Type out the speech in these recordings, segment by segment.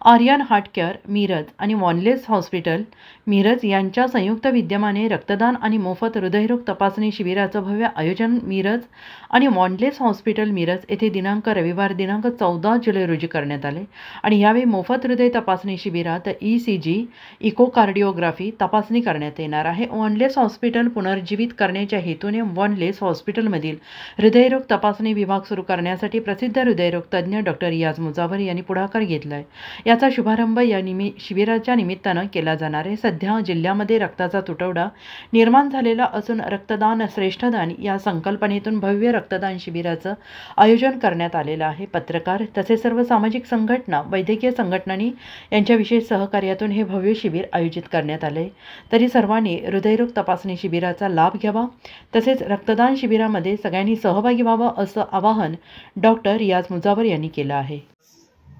Aryan heart care Miraj आणि वॉनलेस hospital Miraj यांच्या संयुक्त विद्यमाने रक्तदान आणि मोफत हृदयरोग तपासणी शिबिराचं भव्य आयोजन मिरज आणि वॉनलेस हॉस्पिटल मिरज येथे रविवार दिनांक 14 जुलै रोजी करण्यात आले आणि यावेळी मोफत हृदय तपासणी शिबिरात ECG इकोकार्डिओग्राफी तपासणी करण्यात येणार आहे। वॉनलेस हॉस्पिटल पुनर्जीवित करण्याच्या हेतूने वॉनलेस हॉस्पिटलमधील हृदयरोग तपासणी विभाग सुरू करण्यासाठी प्रसिद्ध हृदयरोग तज्ज्ञ डॉक्टर रियाज मुजावर यांनी पुढाकार घेतलाय। याचा शुभारंभ या शिबिराच्या निमित्तानं केला जाणार आहे। सध्या जिल्ह्यामध्ये रक्ताचा तुटवडा निर्माण झालेला असून रक्तदान श्रेष्ठदान या संकल्पनेतून भव्य रक्तदान शिबिराचं आयोजन करण्यात आलेलं आहे। पत्रकार तसेच सर्व सामाजिक संघटना वैद्यकीय संघटनांनी यांच्या विशेष सहकार्यातून हे भव्य शिबिर आयोजित करण्यात आले। तरी सर्वांनी हृदयरोग तपासणी शिबिराचा लाभ घ्यावा तसेच रक्तदान शिबिरामध्ये सगळ्यांनी सहभागी व्हावं असं आवाहन डॉक्टर रियाज मुजावर यांनी केलं आहे।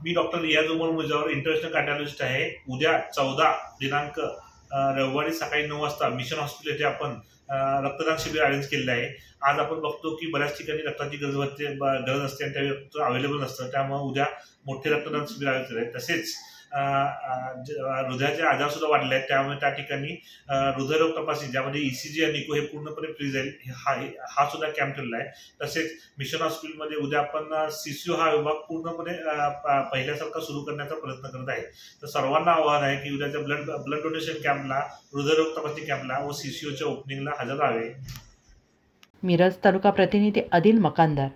मी डॉक्टर रियाज उमर मुजावर इंटरनॅशनल कार्डिओलॉजिस्ट आहे। उद्या 14 दिनांक रविवारी सकाळी 9 वाजता मिशन हॉस्पिटल येथे आपण रक्तदान शिबिर अरेंज केलेलं आहे। आज आपण बघतो की बऱ्याच ठिकाणी रक्ताची गरज असते आणि त्यावेळी रक्त अवेलेबल नसतं, त्यामुळे उद्या मोठे रक्तदान शिबिर आयोजित केले आहे। तसेच हृदयाचे आजार सुद्धा वाढले आहेत, त्यामुळे त्या ठिकाणी हृदयरोग तपासणी ज्यामध्ये ECG आणि इको हे पूर्णपणे फ्री जाईल हा सुद्धा कॅम्प ठेवला आहे। तसेच मिशन हॉस्पिटलमध्ये उद्या आपण CCO हा विभाग पूर्णपणे पहिल्यासारखा सुरू करण्याचा प्रयत्न करत आहे। तर सर्वांना आवाहन आहे की उद्याच्या ब्लड डोनेशन कॅम्पला, हृदयरोग तपासणी कॅम्पला व CCOच्या ओपनिंगला हजर राहावे। मिरज तालुका प्रतिनिधी आदिल मकानदार।